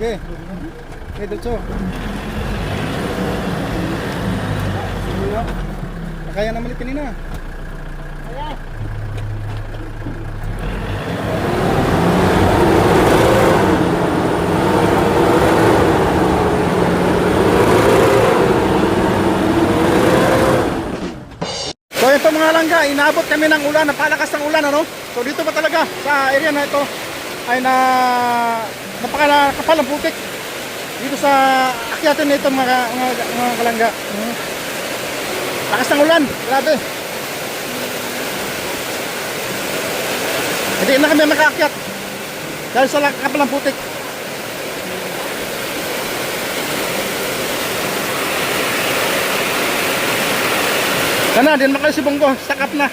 Sige. Okay, diretso. Kaya naman ulit kanina. Kaya. So ito mga langga, inabot kami ng ulan, napalakas ng ulan ano. So dito pa talaga sa area na ito ay napakakapal ng putik. Dito sa akyatin nito mga kalangga. Lakas ng ulan, grabe. Hindi na kami makaakyat dahil sa kapal ng putik. Sana, din makalis si Bongo, sakap na.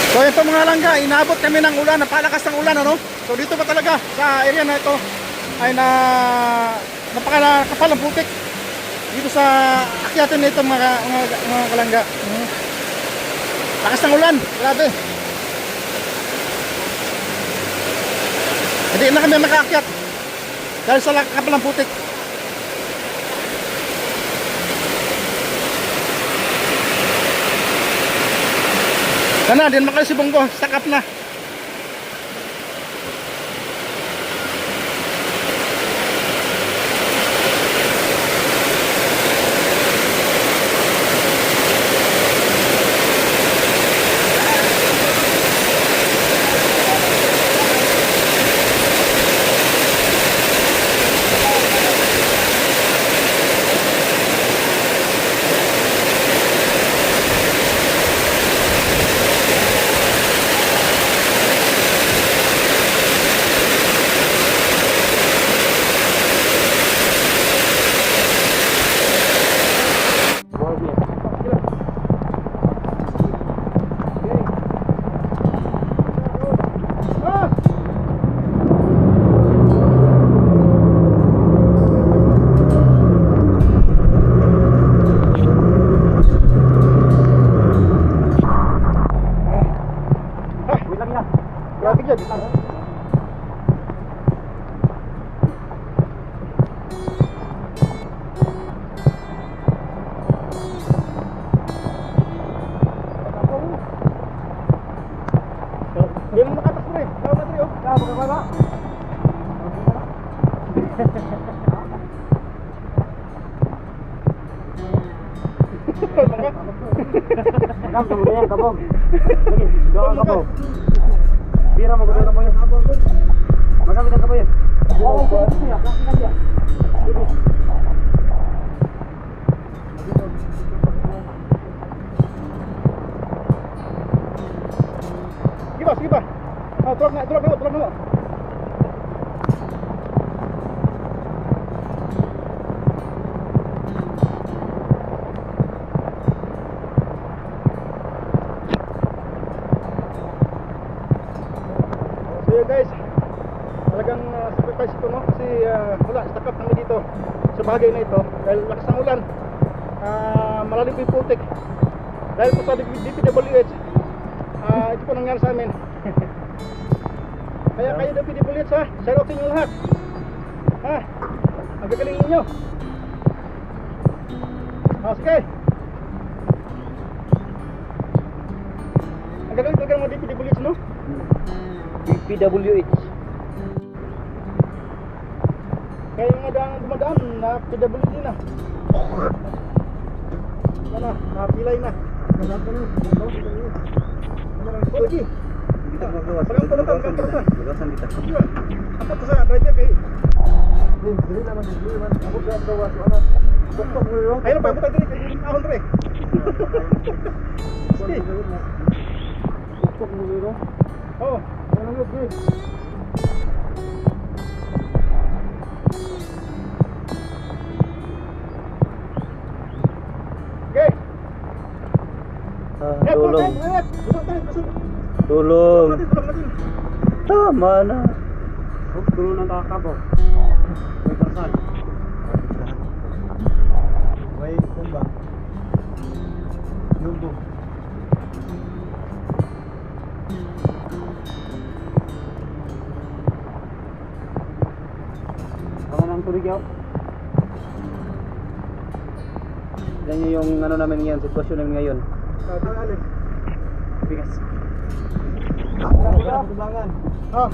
So ito mga langga, inabot kami ng ulan, napalakas ng ulan ano. So dito pa talaga sa area na ito ay napakakapal ng putik. Dito sa akyatin nito mga kalangga. Lakas ng ulan, grabe. Hindi na kami makaakyat dahil sa kapal ng putik. Sana, din makalis si Bongo, sakap na. Grabe dyan. Hindi mo makatas mo rin. Tawag na rin oh. Tawag ka ba? Magam, tunggu yan, kabog. Lagi, doon kabog. Bira mo gusto na po yan. Magam, ilan ka po yan? Oo, gusto niya. Laki na siya. Sige ba? Tulog na. So yun guys, talagang sacrifice ito no, kasi wala, stakap namin dito sa bagay na ito dahil lakas ng ulan, malalim po yung putik dahil po sa DPWH. Ito po nangyari sa amin. Kaya kayo DPWH ha, shout out sa inyo lahat ha, ang gagaling ninyo. Sige, ang gagaling talaga ng mga DPWH no. PWH. Kaya nga dumadaan na PWD na. Ano, napilay na. Lagi. Parang pulutan. Lugasan kita. Apa to sa driver kay? Dili naman. Ako gawa sa ano. Tuktok mo yun. Ayun pa, buta diri kay ahon re. Okay. Tulong. Busog tayo, busog. Tulong. Tulong natin. Tama na. Tulong ng kakabo. May karsal. May kumba. Yumbo. Ako nang tulig yaw. Yan yung ano namin ngayon, sitwasyon namin ngayon. Tayo, Alex. Bigas. Tubangan. Ah.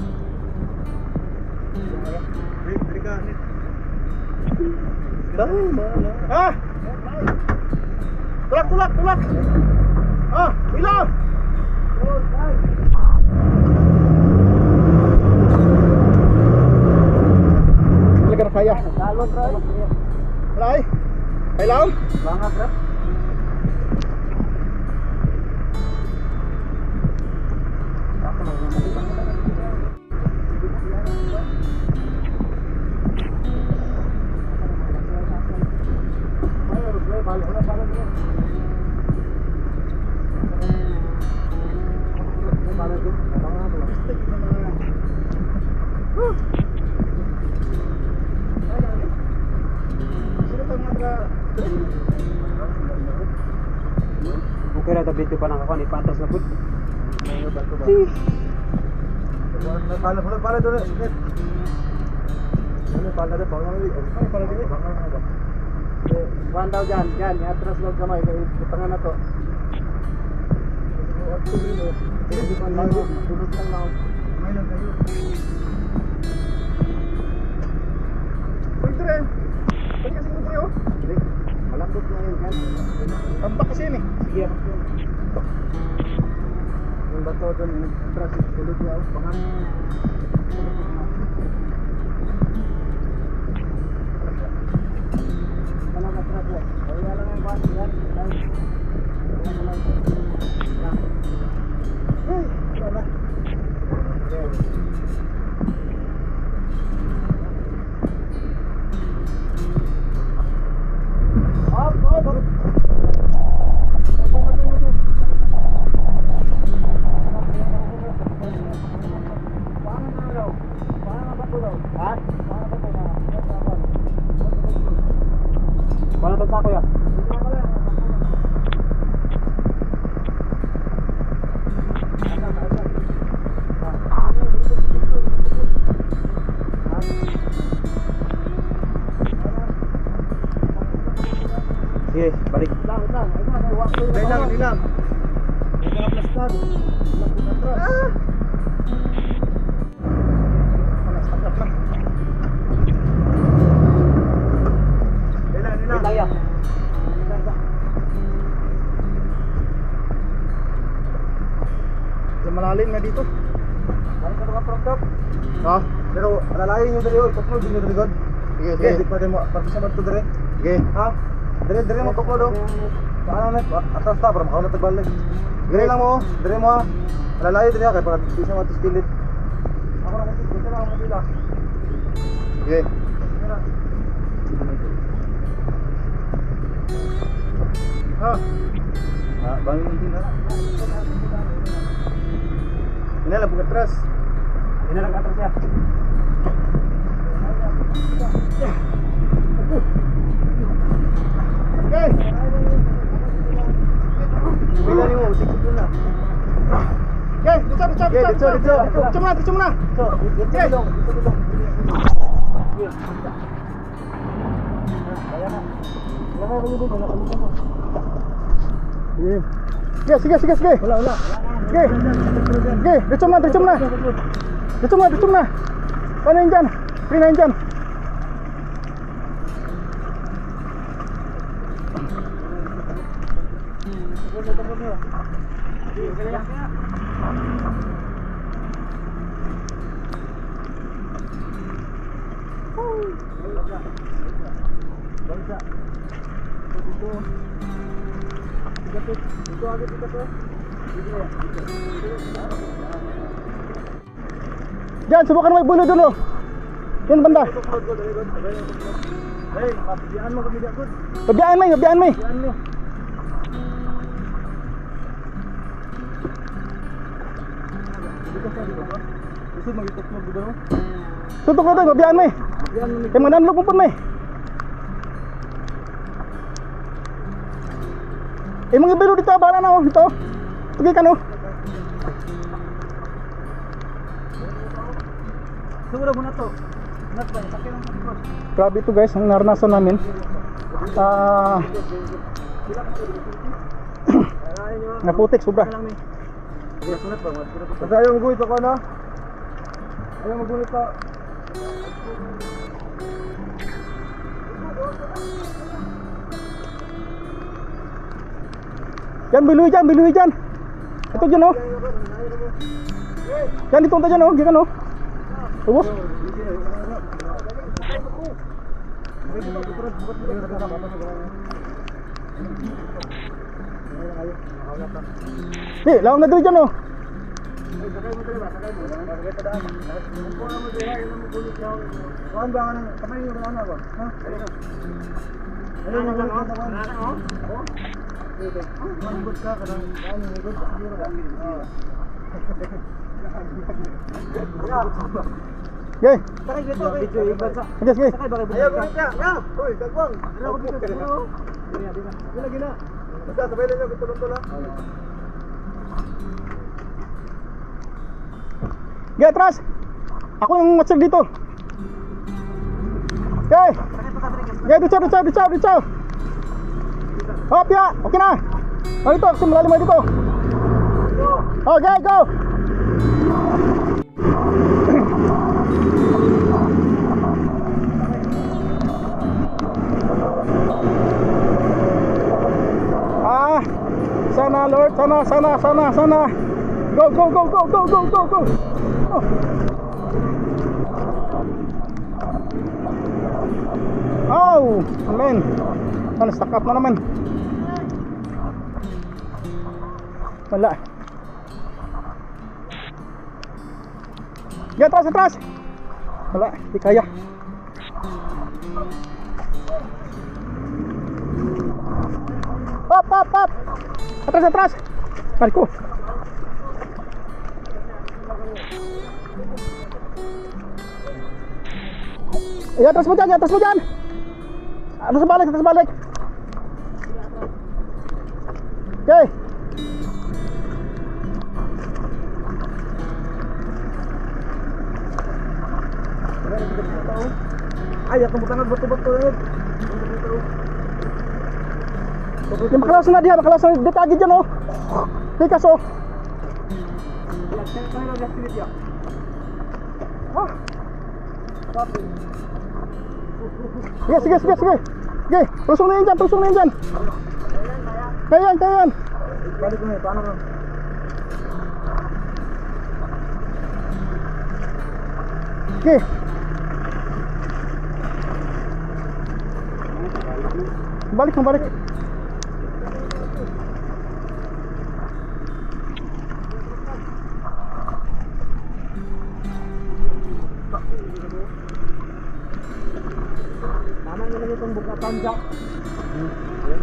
Dili ka. Tama na. Ah. Tulak, tulak, tulak. Ah, ilaw. Talaga na kaya. Dalot, Roy. Wala ay. Kailangan? Bangat, Roy. Okay na, tabit pa ng kakuan, ipatras na po. Pala pala pala doon. Net. Ano pala doon? Pala pala doon. Kuhan daw dyan, dyan. I-atras lang kamay. Ipangan na to. Tulog lang na. May lang kayo. Pwede rin. Pwede kasi pwede rin, oh. Malambot na yun. Tambak kasi yun eh. Sige. Yung bato doon, atras, tulog niya. Pangan. Kanang atras lang. Kaya lang yung kuhan. Yan. Ay, wala. Paano ito sako ya? Sige, balik. Di lang. Nakaplastan. Nakaplastan. Ah! Wait lang ya. Malalim na dito. Balik ka naman from top. Ha? Pero alalayin nyo dali. Tuklo din nyo dali God. Sige, Sige, sige. di pa din mo. Pagkasamat ko dali. Sige. Ha? Dali mo tuklo do. Paano net? Atras ta para makauna tagbalik. Dali lang mo. Dali mo ha. Alalayin dali ha. Kaya para di siya matistilit. Ako na kasi. Gusto na ako mabila. Sige. Sige na. Ha? Bangin din ha. Inalang pag atras. Ini lang atras ya. Okay. Bila ni mo, sikit mo na. Okay, dito. Dito mo na. Okay. Sige. Wala. Sige. Dito mo na. Paano yun dyan? Free na yun dyan. Diyan, subukan mo ibulo doon oh. Yun banda. Hey, mabiyaan mo kami dyan. Mabiyaan may, mabiyaan may. Biyaan mo. Gusto mag-ituklog dito no? Tutok na doon, mabiyaan may. Biyaan mo. Kaya mga nanlog mo po may. Mga ibilo dito, bahala na oh, dito. Sige ka no. Siguro mo na to. Nat ba? Sakay lang sa likod. Grabe ito guys, ang naranasan namin. Naputik, sobra. Kasi ayaw magulit ako na. Ayaw magulit ako. Yan, biluhi dyan. Ito dyan oh. Yan, dito dyan oh, gikan oh. Ubus. Lawan na dito dyan oh. Kuhan ba ka nang kamay yung ano ba? Ha? Ayun na lang oh. Manggod ka kanang ano ni god. Okay. Sakay dito video iba sa. Sige. Sakay ba kay bukas? Ayaw gulit ka. Ya. Hoy, dagwang. Ano ko dito? Gina. Basta sabay lang yung tulong-tulong. Okay, atras. Ako yung matsag dito. Okay. Okay, dito. Hop ya, okay na. Oh, dito, kasi malalim mo dito. Okay, go. Sana Lord, sana. Go. Oh, amen. Stuck up na naman. Wala. Yan, atras. Wala, di kaya. Up. Atras. Kali ko. Atras mo dyan. Atras balik. Okay. Ay, atong butangan bato-bato yun. Yung makalasan na diha, detagi dyan oh. Tikas oh. Sige. Okay, tusong na yan dyan. Kaya yan. Balik mo paano ron? Okay. Balik. Tama nila itong bukatan dyan.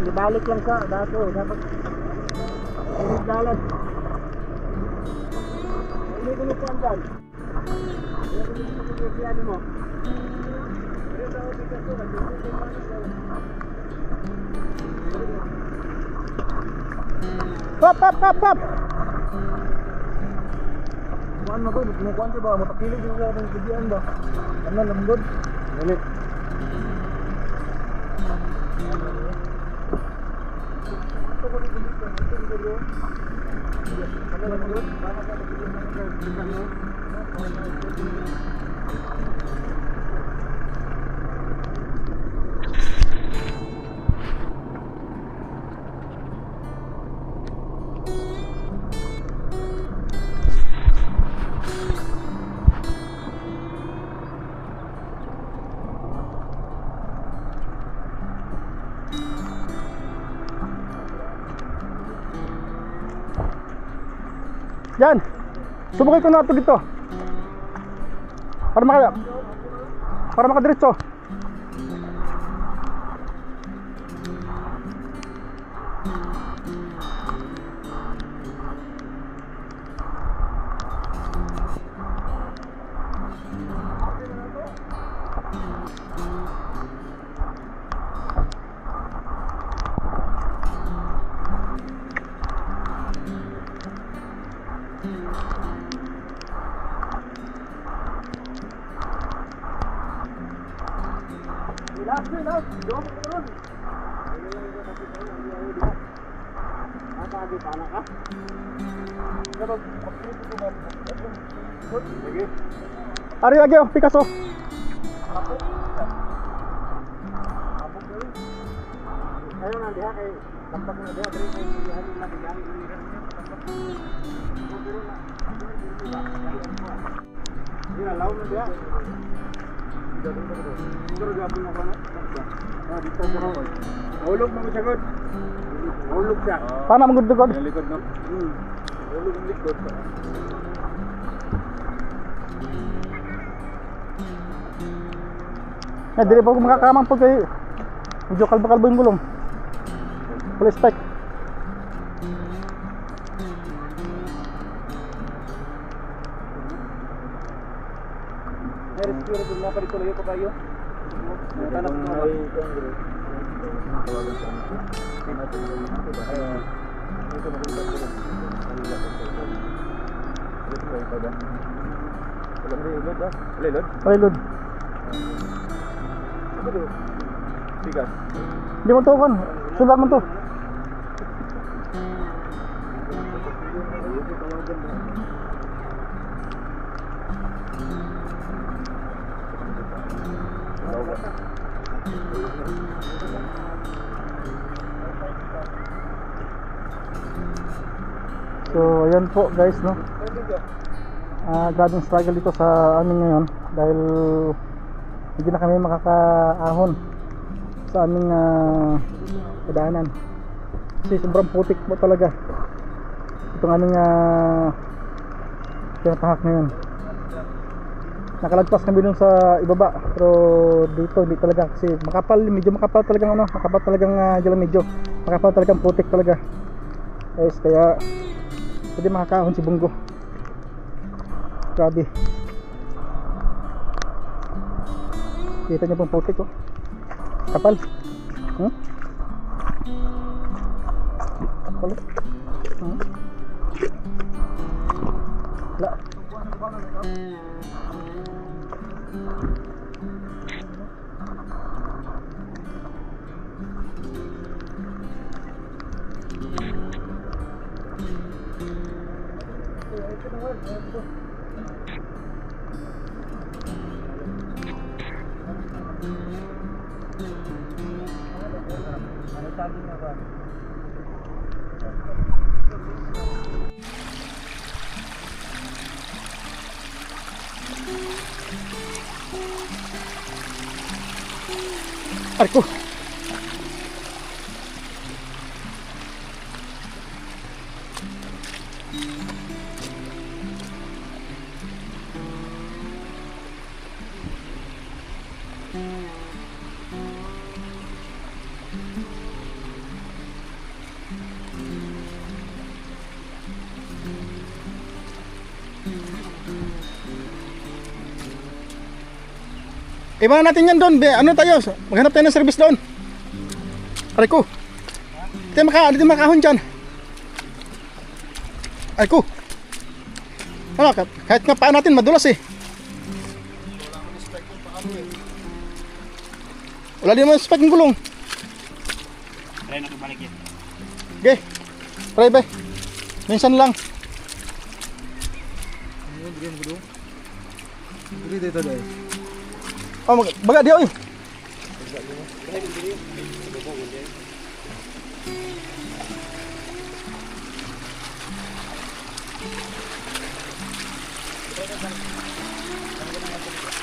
Ibalik lang sa dato. Dapat dalan. Hindi ko lupuan dyan. Hindi mo. Hop. Kuan mo to, kuan ba? Matakilig din sa ating bigyan ba? Ano lambot? Ganit. Yan. Subukay ko na ito dito. Para makadiretso. Ari lagi oh, Picasso. Ayaw na diha kay tampak na diha diri kay pilihan na diyan ini kan tampak. Dira law na diha. Siguro gapon na kana. Ah, dito sa road. Ulog mo sagod. Ulog siya. Paano magudugod? Likod no. Ulog ang likod. Dili pa ko makakamang po kay medyo kalbo-kalbo yung gulong. Full spec. Rescue rin na pala tuloy ko kayo. Tanap ko ba? Reload. Tigas. Hindi mo to kan. Sulan mo to. So ayan po guys no. Grabing struggle dito sa amin ngayon dahil hindi na kami makakaahon sa aming kadaanan kasi sobrang putik po talaga itong aming tinatahak ngayon. Nakalagpas kami dun sa ibaba pero dito hindi talaga kasi medyo makapal talagang medyo makapal talagang putik talaga guys, kaya hindi makakaahon si Bungo. Grabe, kita niyo pong putik oh, kapal. Kapal la. Arko. Iba natin yan doon. Ano tayo? Maghanap tayo ng service doon. Aray ko. Dito makahon dyan. Aray ko. Ano, kahit nga paa natin madulas eh. Wala din naman spike ng gulong. Try na balik yan. Okay. Try ba? Minsan lang. Dito dai. Oh, baga dia oi.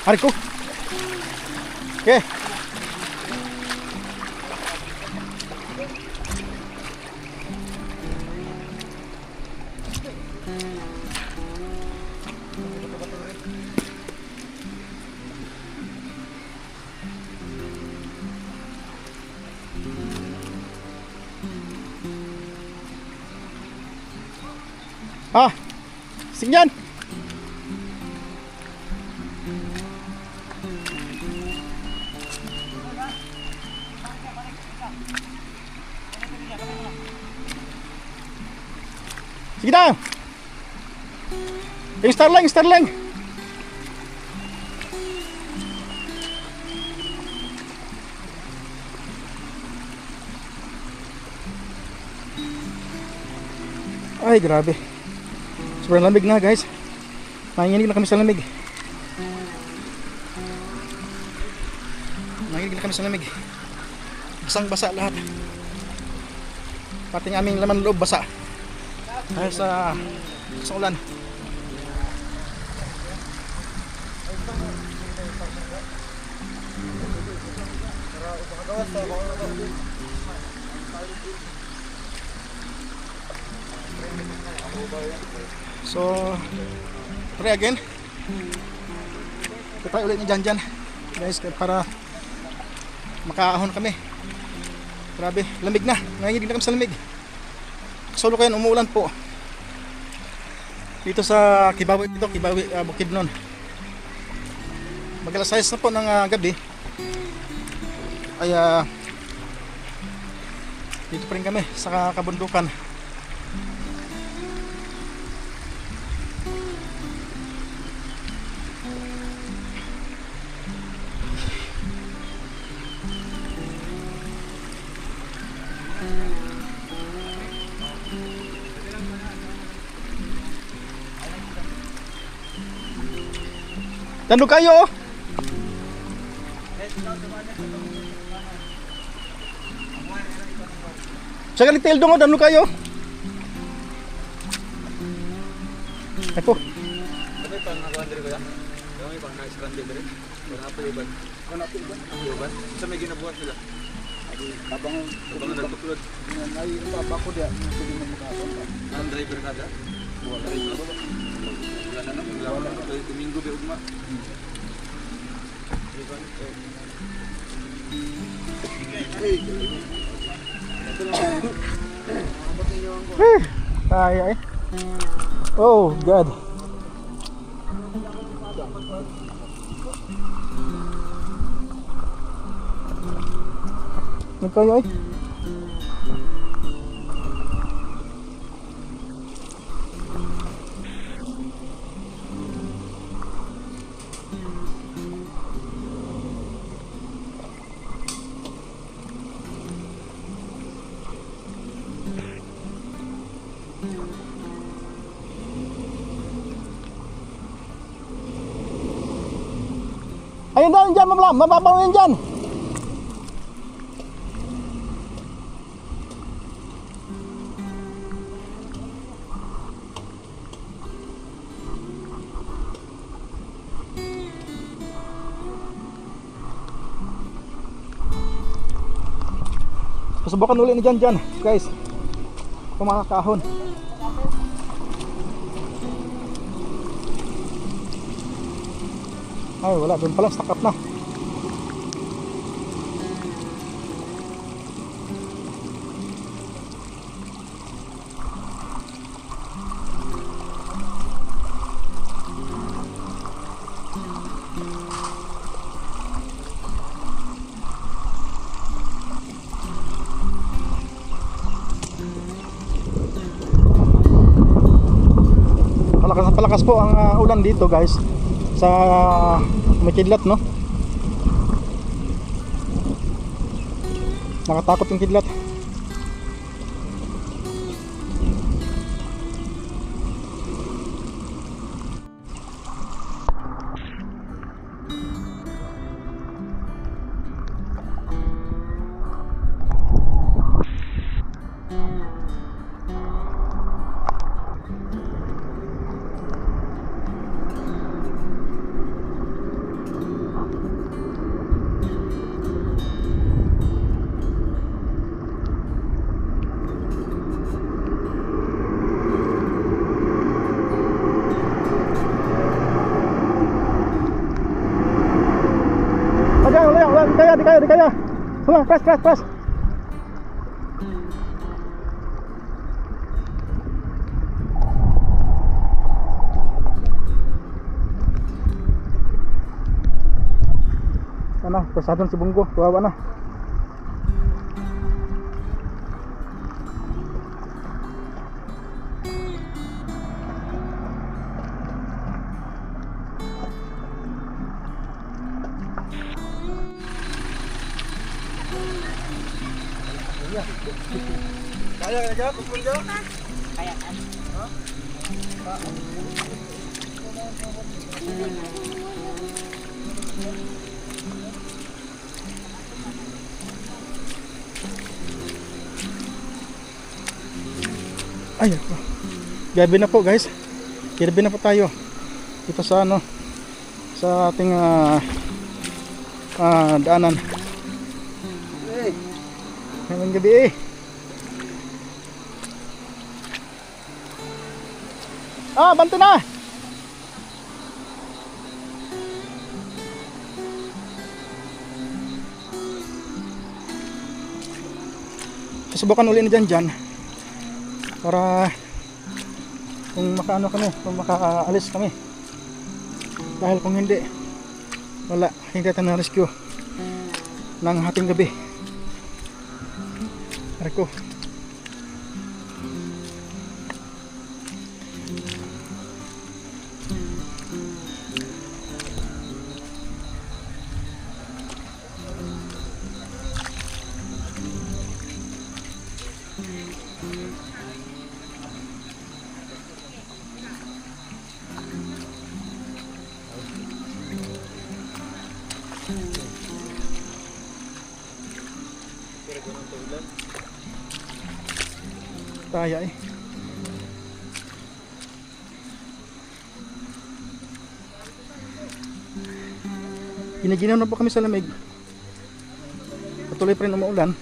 Ariko. Okay. Ah, sige yan. Sige na. Yung Starling, Starling. Ay, grabe. Sobrang lamig na, guys. Nanginginig na kami sa lamig. Nanginginig na kami sa lamig. Basang-basa lahat. Pati ng aming laman loob basa. Dahil sa ulan. So, try again. Try ulit ni Jan guys, para makaahon kami. Grabe, lamig na. Nanginginig na kami sa lamig. Solo kayo, umuulan po. Dito sa Kibawi, Bukidnon. Mag-alas 6 na po ng gabi. Ay dito pa rin kami sa kabundukan. Tandog kayo. Sa ganit dong, tandog kayo. Ako. Ano pang nakawander ko ya? Kami pang na-stranded rin. Wala pa iban. Wala pa iban. Sa may ginabuhat nila. Abang nagtuklod. Ay, bako dia. Ang driver kada. Wala rin ako. Wala na naman. Wala na. Domingo ba ugma? Ay. Oh God. Nagkayo ay. Ayun daw, dyan, mababaw yun dyan. Pasubukan ulit ni dyan, guys. Kung makakahon. Ay, wala. Doon pala, stuck up na. Palakas po ang ulan dito, guys. Sa Kidlat, no? Nakatakot yung Kidlat. Di kaya. Hala, press. Ano, pasadon si Bunggo, kawawa na. Kaya ka dyan? Kung dyan? Ay, ito. Gabi na po guys. Gabi na po tayo. Dito sa ano, sa ating daanan. Ngayong gabi eh. Banto na. Susubukan uli na dyan para kung makaano kami, kung makaalis kami. Dahil kung hindi, wala, hindi tayo na rescue ng hating gabi. Ariko. Kaya eh. Ginaginaw na po kami sa lamig. Patuloy pa rin umuulan.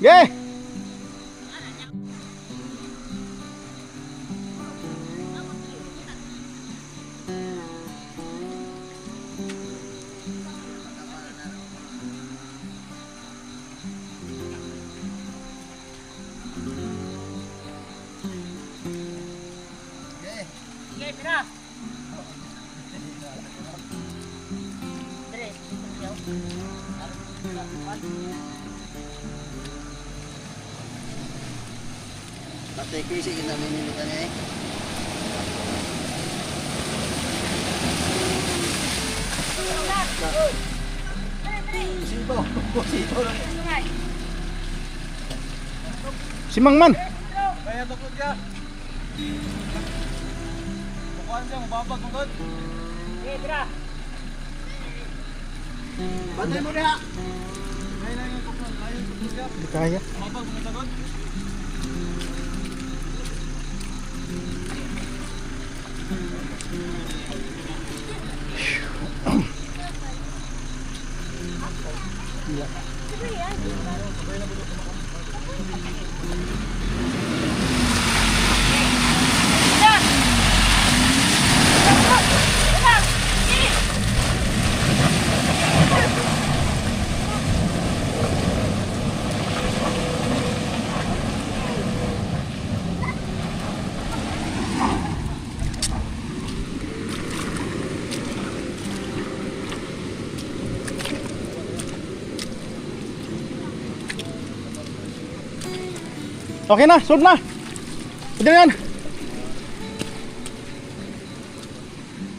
Yeah! Patay ko isi kita minimitan eh. Sito, sito lang. Si Mangman. Kaya tukod ka. Bukuhan siya, mababag mo doon. Patay mo na. Kaya na yung tukod, kaya yung tukod ka. Hindi kaya. Mababag mo na doon. Okay na, solve na. Pwede na yan.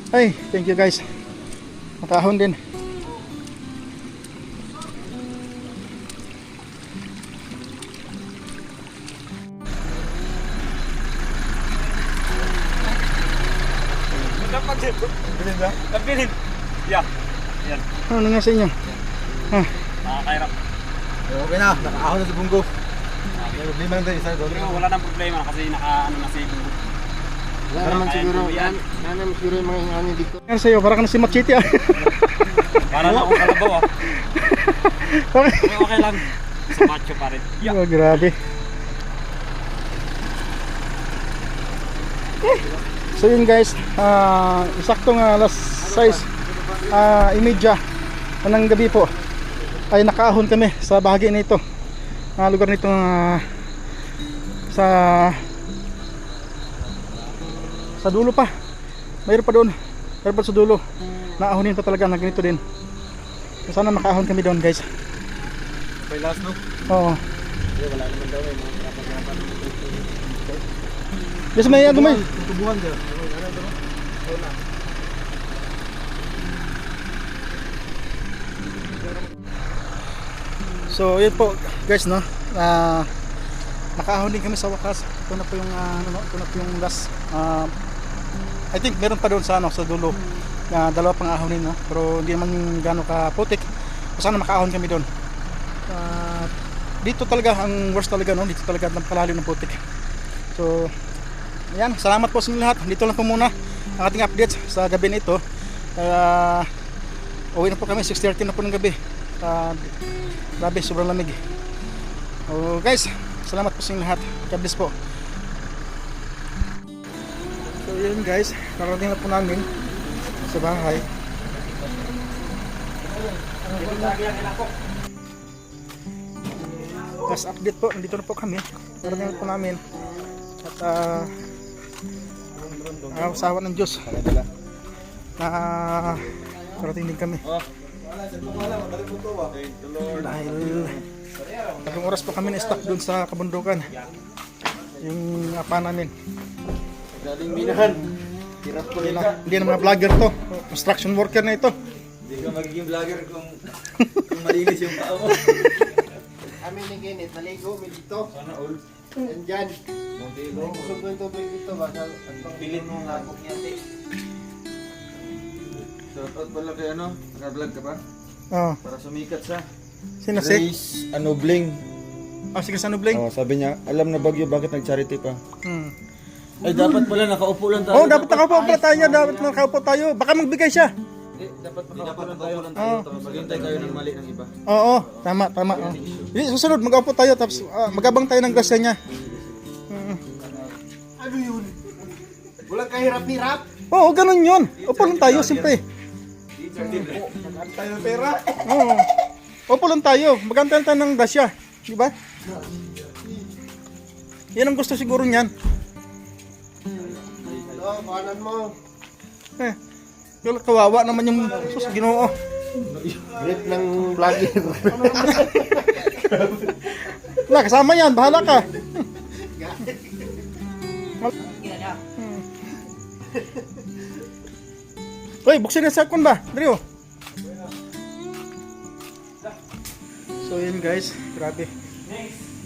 Ay, thank you guys. Nakahon din. Bilin ba? Bilin. Yeah. Yan. Ano nga sa inyo? Nakakairap. Okay na, nakaahon na sa Bunggo. May problema lang tayo isa doon. Pero wala nang problema kasi naka-ano na si Bunggo. Wala naman siguro, yan. wala naman siguro yung mga ingani dito. Yan sa'yo, parang ka na si Machete ah. Para na akong kalabaw ah. Okay. Okay lang. Sa macho pa rin. Yeah. Oh, grabe. So yun guys, saktong alas 6:30 ng gabi po ay nakaahon kami sa bahagi na ito lugar nito sa dulo pa. Mayroon pa doon. Mayroon pa sa dulo. Naahonin pa talaga na ganito din. So, sana makaahon kami doon, guys. Okay, last no? Oo. Wala naman daw eh. Mga kapag-kapag. Yes, may ano may. Tubuhan dyan. Ano ito no? Wala. So, yun po, guys, no. Nakaahon din kami sa wakas. Ito na po yung ito na po yung last. I think meron pa doon sa sa dulo. Dalawa pang ahonin, no. Pero hindi naman gaano ka putik. Sana makaahon kami doon. Dito talaga ang worst talaga, no. Dito talaga napakalalim ng putik. So, ayan, salamat po sa inyo lahat. Dito lang po muna ang ating updates sa gabi na ito. Uwi na po kami, 6:30 na po ng gabi. Grabe, sobrang lamig. Guys, salamat po sa inyo lahat. God bless po. So yun guys, narating na po namin sa bahay. Last update po, nandito na po kami. Narating na po namin. At usawa ng Diyos. Narating din kami. Dahil tatlong oras po kami na-stuck dun sa kabundukan. Yung apa namin. Galing minahan. Hirap ko nila. Hindi na mga vlogger to. Construction worker na ito. Hindi ka magiging vlogger kung malinis yung paa mo. Kami ni Kenneth, naligo kami dito. Sana all. And dyan. Montego. Kusog ko yung tubig dito ba? Pilit mo nga po niya, te. Shoutout pala kay ano? Naka-vlog ka ba? Oo. Para sumikat sa Sino si? Grace Anobling. Sige sa Nubling. Oh, sabi niya, alam na Bagyo bakit nag-charity pa. Ay, dapat pala nakaupo lang tayo. Dapat nakaupo pala tayo. Dapat nakaupo tayo. Baka magbigay siya. Dapat nakaupo lang tayo. Tapos maghintay kayo ng mali ng iba. Oo, tama. Susunod, mag-aupo tayo. Tapos magabang tayo ng grasya niya. Ano yun? Walang kahirap-hirap. Oo, ganun yun. Upo lang tayo, siyempre. Nagkaan tayo ng pera. Oo. Upo lang tayo. Magantay tayo ng grasya. Di ba? Yan ang gusto siguro niyan. Ano, kanan mo. Yung kawawa naman yung sus Ginoo. Grip ng vlogger. Wala, kasama yan. Bahala ka. Hoy, buksin na sa akin ba? Drio. So yun guys, grabe.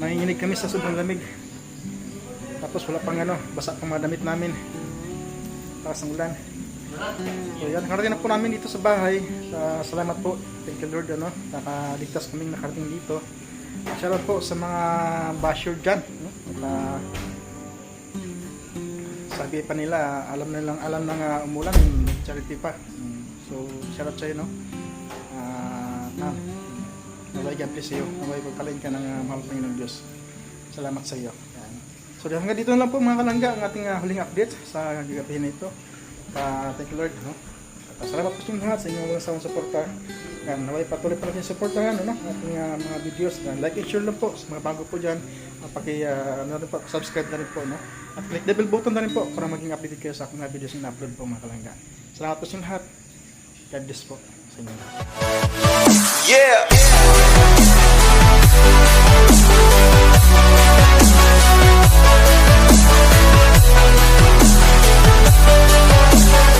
Nanginginig kami sa sobrang lamig. Tapos wala pang basa pang mga damit namin. Takas ng ulan. So yan, nakarating na po namin dito sa bahay. Salamat po. Thank you Lord, nakaligtas kaming nakarating dito. Shoutout po sa mga basher dyan. Sabi pa nila, alam na umulan, charity pa. So, shoutout sa'yo, no? Naway God bless sa'yo. Naway pagpalain ka ng mahal ng Diyos. Salamat sa iyo. So, hanggang dito na lang po mga kalangga ang ating huling update sa gabi na ito. Thank you Lord, no? At salamat po sa inyo lahat sa inyong walang sawang suporta. Naway patuloy pa natin suportahan, no? Ating mga videos. Like and share lang po sa mga bago po dyan. Subscribe na rin po, no? At click the bell button na rin po para maging updated kayo sa aking mga videos na upload po mga kalangga. Salamat po sa inyo lahat. God bless po sa inyo lahat. Yeah!